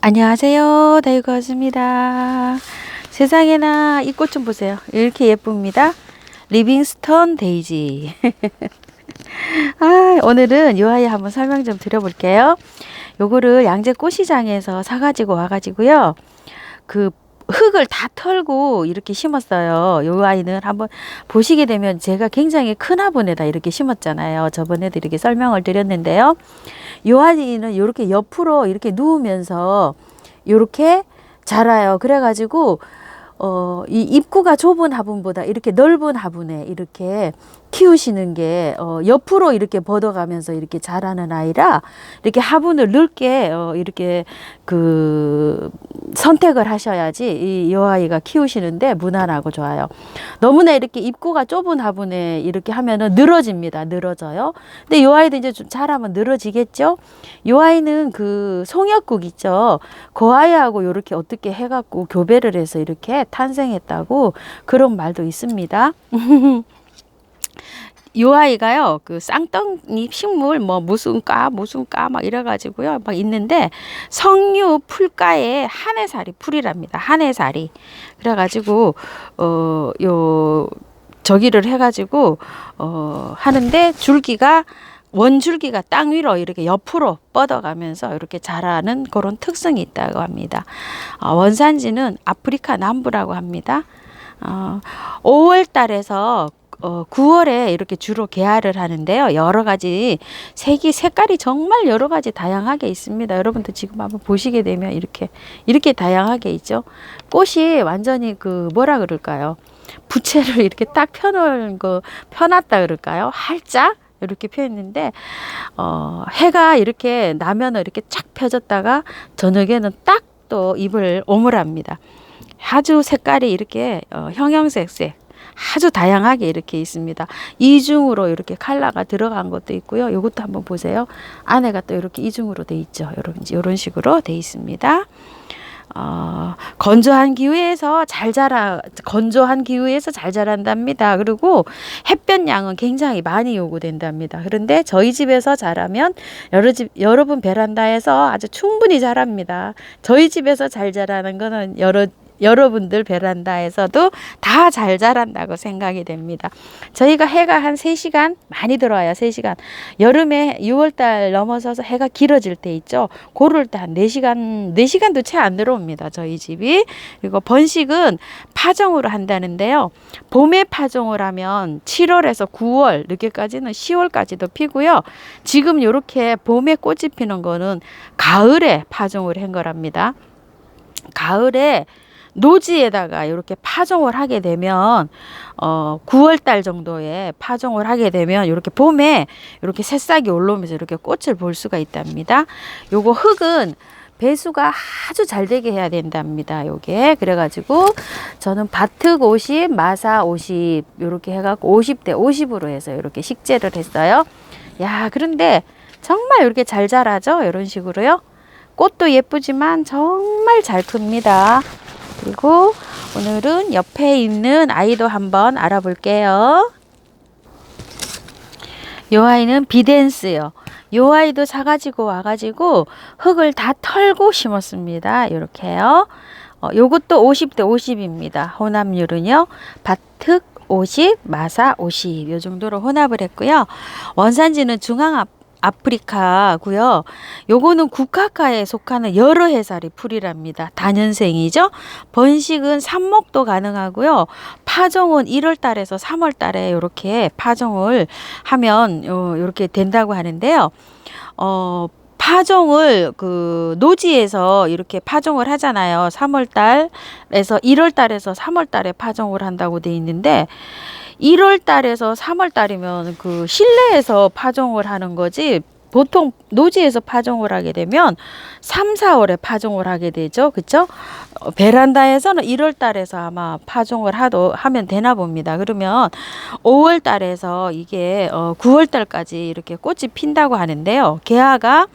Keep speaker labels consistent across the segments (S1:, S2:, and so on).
S1: 안녕하세요. 다육이었습니다. 세상에나 이 꽃 좀 보세요. 이렇게 예쁩니다. 리빙스턴 데이지. 오늘은 이 아이 한번 설명 좀 드려볼게요. 요거를 양재 꽃시장에서 사가지고 와가지고요. 그 흙을 다 털고 이렇게 심었어요. 요 아이는 한번 보시게 되면 제가 굉장히 큰 화분에다 이렇게 심었잖아요. 저번에도 이렇게 설명을 드렸는데요. 요 아이는 이렇게 옆으로 이렇게 누우면서 이렇게 자라요. 그래가지고 이 입구가 좁은 화분보다 이렇게 넓은 화분에 이렇게 키우시는 게 옆으로 이렇게 뻗어가면서 이렇게 자라는 아이라 이렇게 화분을 넓게 이렇게 그 선택을 하셔야지 이 아이가 키우시는데 무난하고 좋아요. 너무나 이렇게 입구가 좁은 화분에 이렇게 하면은 늘어집니다. 늘어져요. 근데 이 아이도 이제 좀 자라면 늘어지겠죠. 이 아이는 그 송엽국 있죠. 그 아이하고 이렇게 어떻게 해갖고 교배를 해서 이렇게 탄생했다고 그런 말도 있습니다. 이 아이가요, 그 쌍떡잎 식물, 뭐 무슨 까 막 이래가지고요, 막 있는데 석류 풀가에 한해살이 풀이랍니다. 한해살이. 그래가지고 요 저기를 해가지고 하는데 줄기가 원줄기가 땅 위로 이렇게 옆으로 뻗어가면서 이렇게 자라는 그런 특성이 있다고 합니다. 원산지는 아프리카 남부라고 합니다. 5월 달에서 9월에 이렇게 주로 개화를 하는데요. 여러 가지 색깔이 정말 여러 가지 다양하게 있습니다. 여러분들 지금 한번 보시게 되면 이렇게 다양하게 있죠. 꽃이 완전히 그 뭐라 그럴까요? 부채를 이렇게 딱 펴놨다 그럴까요? 활짝 이렇게 펴있는데 해가 이렇게 나면은 이렇게 쫙 펴졌다가 저녁에는 딱 또 잎을 오물합니다. 아주 색깔이 이렇게 형형색색 아주 다양하게 이렇게 있습니다. 이중으로 이렇게 컬러가 들어간 것도 있고요. 이것도 한번 보세요. 안에가 또 이렇게 이중으로 돼 있죠. 이런 식으로 돼 있습니다. 건조한 기후에서 잘 자란답니다. 그리고 햇볕 양은 굉장히 많이 요구된답니다. 그런데 저희 집에서 자라면 여러분 베란다에서 아주 충분히 자랍니다. 저희 집에서 잘 자라는 거는 여러분들 베란다에서도 다 잘 자란다고 생각이 됩니다. 저희가 해가 한 3시간 많이 들어와요. 3시간. 여름에 6월달 넘어서서 해가 길어질 때 있죠. 고럴 때 한 4시간도 채 안 들어옵니다. 저희 집이. 그리고 번식은 파종으로 한다는데요. 봄에 파종을 하면 7월에서 9월 늦게까지는 10월까지도 피고요. 지금 이렇게 봄에 꽃이 피는 거는 가을에 파종을 한 거랍니다. 가을에 노지에다가 이렇게 파종을 하게 되면 9월 달 정도에 파종을 하게 되면 이렇게 봄에 이렇게 새싹이 올라오면서 이렇게 꽃을 볼 수가 있답니다. 요거 흙은 배수가 아주 잘 되게 해야 된답니다. 요게 그래가지고 저는 바특 50, 마사 50 이렇게 해갖고 50대 50으로 해서 이렇게 식재를 했어요. 야, 그런데 정말 이렇게 잘 자라죠. 이런 식으로요. 꽃도 예쁘지만 정말 잘 큽니다. 그리고 오늘은 옆에 있는 아이도 한번 알아볼게요. 이 아이는 비덴스요. 이 아이도 사가지고 와가지고 흙을 다 털고 심었습니다. 이렇게요. 요것도 50대 50입니다. 혼합률은요. 바특 50, 마사 50 요 정도로 혼합을 했고요. 원산지는 아프리카고요. 요거는 국화과에 속하는 여러 해살이 풀이랍니다. 다년생이죠. 번식은 삽목도 가능하고요. 파종은 1월 달에서 3월 달에 이렇게 파종을 하면 이렇게 된다고 하는데요. 파종을 그 노지에서 이렇게 파종을 하잖아요. 3월 달에서 1월 달에서 3월 달에 파종을 한다고 돼 있는데 1월 달에서 3월 달이면 그 실내에서 파종을 하는 거지 보통 노지에서 파종을 하게 되면 3, 4월에 파종을 하게 되죠. 그쵸? 베란다에서는 1월 달에서 아마 파종을 하면 되나 봅니다. 그러면 5월 달에서 이게 9월 달까지 이렇게 꽃이 핀다고 하는데요. 개화가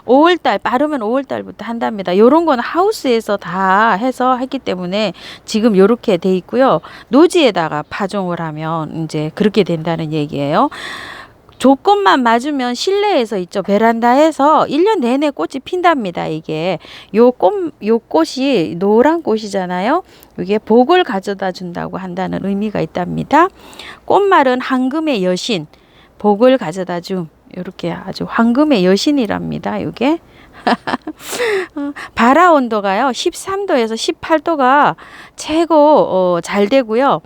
S1: 5월달 빠르면 5월달부터 한답니다. 요런 건 하우스에서 다 해서 했기 때문에 지금 요렇게 돼 있고요. 노지에다가 파종을 하면 이제 그렇게 된다는 얘기예요. 조건만 맞으면 실내에서 있죠. 베란다에서 1년 내내 꽃이 핀답니다. 이게 요 꽃이 노란 꽃이잖아요. 이게 복을 가져다 준다고 한다는 의미가 있답니다. 꽃말은 황금의 여신, 복을 가져다 줌. 이렇게 아주 황금의 여신이랍니다. 이게 발화 온도가요 13도에서 18도가 최고 잘 되고요.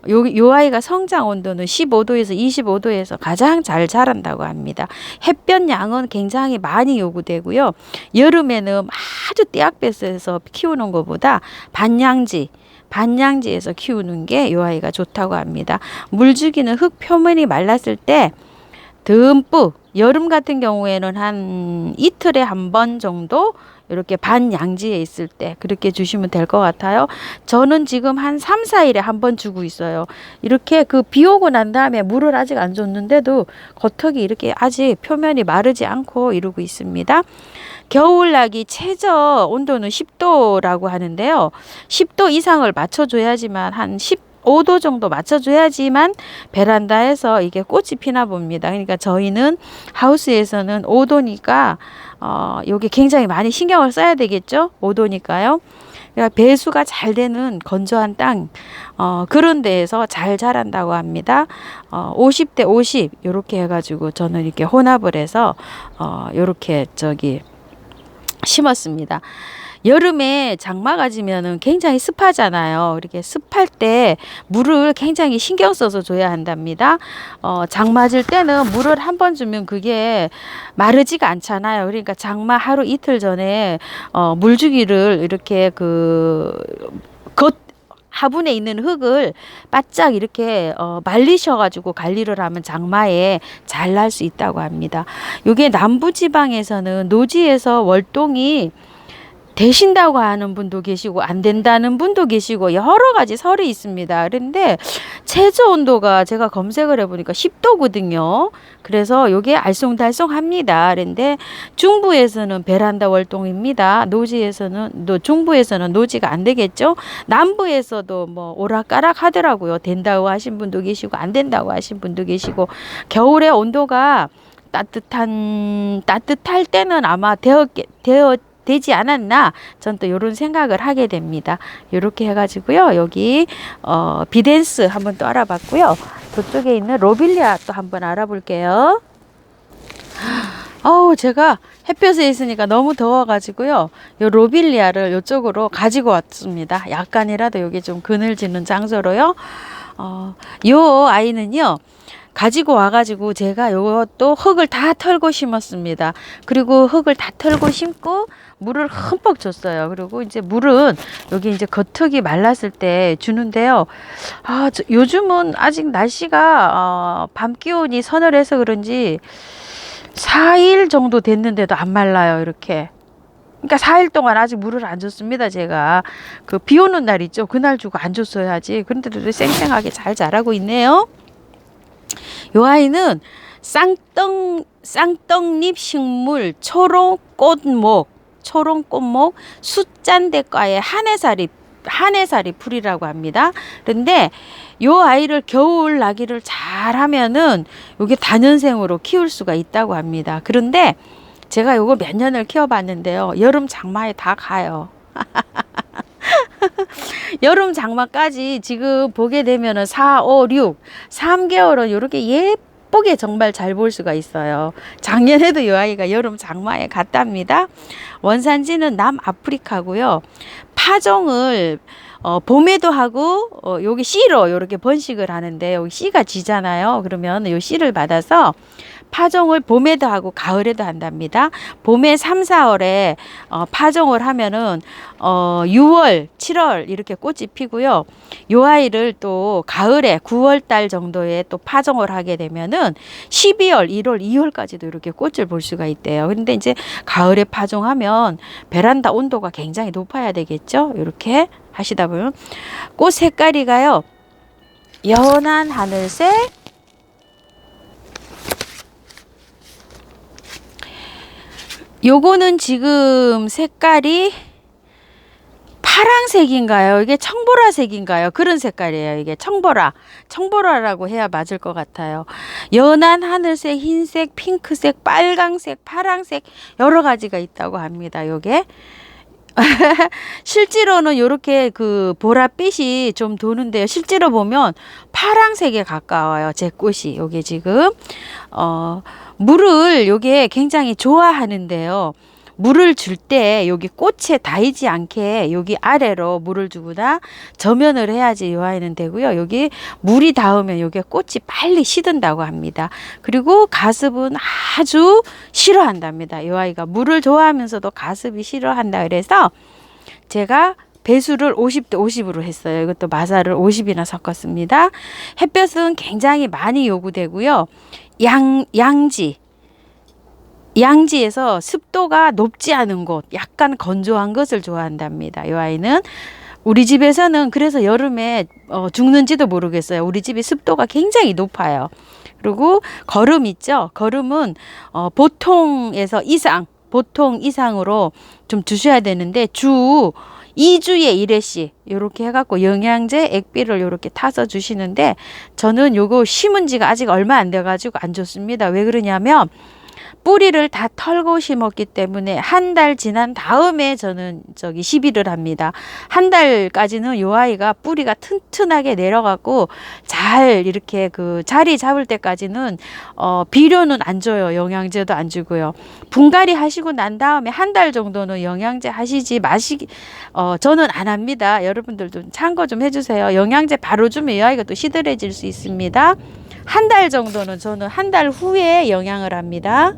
S1: 요 아이가 성장 온도는 15도에서 25도에서 가장 잘 자란다고 합니다. 햇볕 양은 굉장히 많이 요구되고요. 여름에는 아주 떼약볕에서 키우는 것보다 반양지에서 키우는 게 요 아이가 좋다고 합니다. 물주기는 흙 표면이 말랐을 때 듬뿍, 여름 같은 경우에는 한 이틀에 한 번 정도 이렇게 반양지에 있을 때 그렇게 주시면 될 것 같아요. 저는 지금 한 3, 4일에 한 번 주고 있어요. 이렇게 그 비 오고 난 다음에 물을 아직 안 줬는데도 겉흙이 이렇게 아직 표면이 마르지 않고 이러고 있습니다. 겨울나기 최저 온도는 10도라고 하는데요. 10도 이상을 맞춰줘야지만 한 15도 정도 맞춰줘야지만 베란다에서 이게 꽃이 피나 봅니다. 그러니까 저희는 하우스에서는 5도니까 여기 굉장히 많이 신경을 써야 되겠죠. 5도니까요. 그러니까 배수가 잘 되는 건조한 땅 그런 데에서 잘 자란다고 합니다. 50대 50 이렇게 해가지고 저는 이렇게 혼합을 해서 이렇게 심었습니다. 여름에 장마가 지면은 굉장히 습하잖아요. 이렇게 습할 때 물을 굉장히 신경 써서 줘야 한답니다. 장마질 때는 물을 한 번 주면 그게 마르지가 않잖아요. 그러니까 장마 하루 이틀 전에 물 주기를 이렇게 화분에 있는 흙을 바짝 이렇게 말리셔가지고 관리를 하면 장마에 잘 날 수 있다고 합니다. 이게 남부지방에서는 노지에서 월동이 되신다고 하는 분도 계시고 안 된다는 분도 계시고 여러 가지 설이 있습니다. 그런데 최저 온도가 제가 검색을 해보니까 10도거든요. 그래서 이게 알쏭달쏭합니다. 그런데 중부에서는 베란다 월동입니다. 중부에서는 노지가 안 되겠죠. 남부에서도 뭐 오락가락 하더라고요. 된다고 하신 분도 계시고 안 된다고 하신 분도 계시고 겨울에 온도가 따뜻할 때는 아마 되지 않았나 전 또 이런 생각을 하게 됩니다. 이렇게 해가지고요. 여기 비덴스 한번 또 알아봤고요. 저쪽에 있는 로빌리아 또 한번 알아볼게요. 제가 햇볕에 있으니까 너무 더워가지고요. 요 로빌리아를 이쪽으로 가지고 왔습니다. 약간이라도 여기 좀 그늘지는 장소로요. 요 아이는요. 가지고 와가지고 제가 요것도 흙을 다 털고 심었습니다. 그리고 흙을 다 털고 심고 물을 흠뻑 줬어요. 그리고 이제 물은 여기 이제 겉흙이 말랐을 때 주는데요. 요즘은 아직 날씨가 밤 기온이 서늘해서 그런지 4일 정도 됐는데도 안 말라요. 이렇게. 그러니까 4일 동안 아직 물을 안 줬습니다. 제가 비 오는 날 있죠. 그날 주고 안 줬어야지. 그런데도 쌩쌩하게 잘 자라고 있네요. 요 아이는 쌍떡잎 식물 초롱꽃목 숫잔대과의 한해살이 풀이라고 합니다. 그런데 요 아이를 겨울 나기를 잘 하면은 요게 다년생으로 키울 수가 있다고 합니다. 그런데 제가 요거 몇 년을 키워봤는데요. 여름 장마에 다 가요. 여름 장마까지 지금 보게 되면은 4, 5, 6, 3개월은 이렇게 예쁘게 정말 잘 볼 수가 있어요. 작년에도 이 아이가 여름 장마에 갔답니다. 원산지는 남아프리카고요. 파종을 봄에도 하고 여기 씨로 이렇게 번식을 하는데 여기 씨가 지잖아요. 그러면 이 씨를 받아서 파종을 봄에도 하고 가을에도 한답니다. 봄에 3, 4월에 파종을 하면은 6월, 7월 이렇게 꽃이 피고요. 요 아이를 또 가을에 9월 달 정도에 또 파종을 하게 되면은 12월, 1월, 2월까지도 이렇게 꽃을 볼 수가 있대요. 그런데 이제 가을에 파종하면 베란다 온도가 굉장히 높아야 되겠죠. 이렇게 하시다 보면 꽃 색깔이가요. 연한 하늘색, 요거는 지금 색깔이 파랑색인가요? 이게 청보라색인가요? 그런 색깔이에요. 이게 청보라라고 해야 맞을 것 같아요. 연한 하늘색, 흰색, 핑크색, 빨강색, 파랑색 여러 가지가 있다고 합니다. 요게 실제로는 이렇게 그 보랏빛이 좀 도는데요. 실제로 보면 파랑색에 가까워요. 제 꽃이 요게 지금 물을 요게 굉장히 좋아하는데요. 물을 줄 때 여기 꽃에 닿이지 않게 여기 아래로 물을 주거나 저면을 해야지 이 아이는 되고요. 여기 물이 닿으면 여기 꽃이 빨리 시든다고 합니다. 그리고 가습은 아주 싫어한답니다. 이 아이가 물을 좋아하면서도 가습이 싫어한다 그래서 제가 배수를 50대 50으로 했어요. 이것도 마사를 50이나 섞었습니다. 햇볕은 굉장히 많이 요구되고요. 양지에서 습도가 높지 않은 곳, 약간 건조한 것을 좋아한답니다. 이 아이는 우리 집에서는 그래서 여름에 죽는지도 모르겠어요. 우리 집이 습도가 굉장히 높아요. 그리고 거름 있죠. 거름은 보통 이상으로 좀 두셔야 되는데 주 2주에 1회씩 이렇게 해갖고 영양제 액비를 이렇게 타서 주시는데 저는 요거 심은 지가 아직 얼마 안 돼가지고 안 줬습니다. 왜 그러냐면 뿌리를 다 털고 심었기 때문에 한 달 지난 다음에 저는 시비를 합니다. 한 달까지는 요 아이가 뿌리가 튼튼하게 내려가고 잘 이렇게 그 자리 잡을 때까지는 비료는 안 줘요. 영양제도 안 주고요. 분갈이 하시고 난 다음에 한 달 정도는 영양제 하시지 저는 안 합니다. 여러분들도 참고 좀 해주세요. 영양제 바로 주면 이 아이가 또 시들해질 수 있습니다. 한 달 정도는 저는 한 달 후에 영양을 합니다.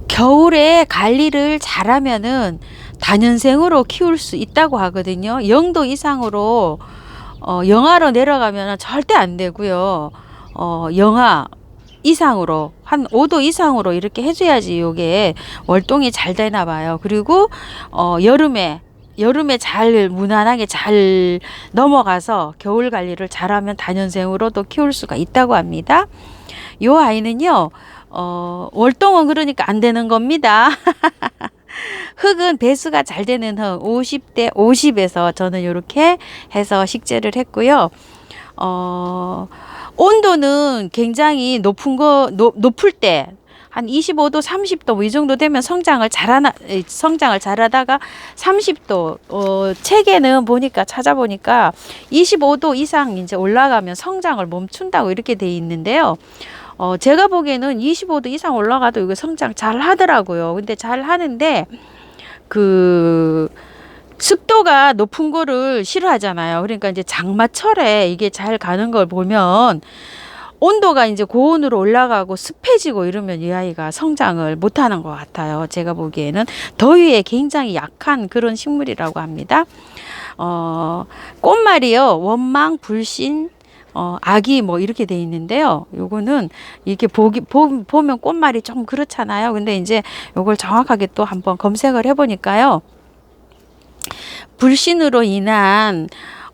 S1: 겨울에 관리를 잘하면은 다년생으로 키울 수 있다고 하거든요. 0도 이상으로 영하로 내려가면 절대 안 되고요. 영하 이상으로 한 5도 이상으로 이렇게 해줘야지 이게 월동이 잘 되나 봐요. 그리고 여름에 잘 무난하게 잘 넘어가서 겨울 관리를 잘하면 다년생으로도 키울 수가 있다고 합니다. 요 아이는요 월동은 그러니까 안 되는 겁니다. 흙은 배수가 잘 되는 흙 50대 50에서 저는 이렇게 해서 식재를 했고요. 온도는 굉장히 높을 때 한 25도, 30도 뭐 이 정도 되면 성장을 잘하다가 30도 책에는 찾아보니까 25도 이상 이제 올라가면 성장을 멈춘다고 이렇게 돼 있는데요. 제가 보기에는 25도 이상 올라가도 이거 성장 잘 하더라고요. 근데 잘 하는데 그 습도가 높은 거를 싫어하잖아요. 그러니까 이제 장마철에 이게 잘 가는 걸 보면 온도가 이제 고온으로 올라가고 습해지고 이러면 이 아이가 성장을 못하는 것 같아요. 제가 보기에는 더위에 굉장히 약한 그런 식물이라고 합니다. 꽃말이요. 원망, 불신, 아기 뭐 이렇게 돼 있는데요. 요거는 이렇게 보면 꽃말이 좀 그렇잖아요. 근데 이제 요걸 정확하게 또 한번 검색을 해보니까요. 불신으로 인한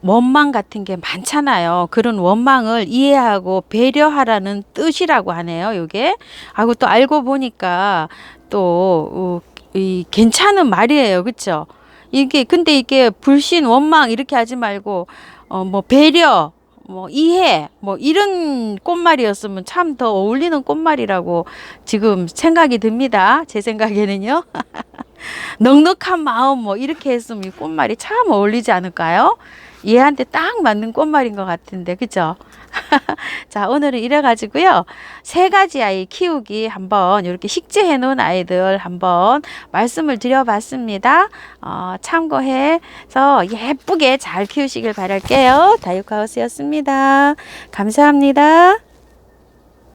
S1: 원망 같은 게 많잖아요. 그런 원망을 이해하고 배려하라는 뜻이라고 하네요. 요게. 하고 또 알고 보니까 또 괜찮은 말이에요. 그렇죠? 근데 이게 불신, 원망 이렇게 하지 말고 뭐 배려, 뭐 이해, 뭐 이런 꽃말이었으면 참 더 어울리는 꽃말이라고 지금 생각이 듭니다. 제 생각에는요. 넉넉한 마음 뭐 이렇게 했으면 이 꽃말이 참 어울리지 않을까요? 얘한테 딱 맞는 꽃말인 것 같은데, 그죠? 자, 오늘은 이래가지고요. 3가지 아이 키우기 한번 이렇게 식재해 놓은 아이들 한번 말씀을 드려봤습니다. 참고해서 예쁘게 잘 키우시길 바랄게요. 다육하우스였습니다. 감사합니다.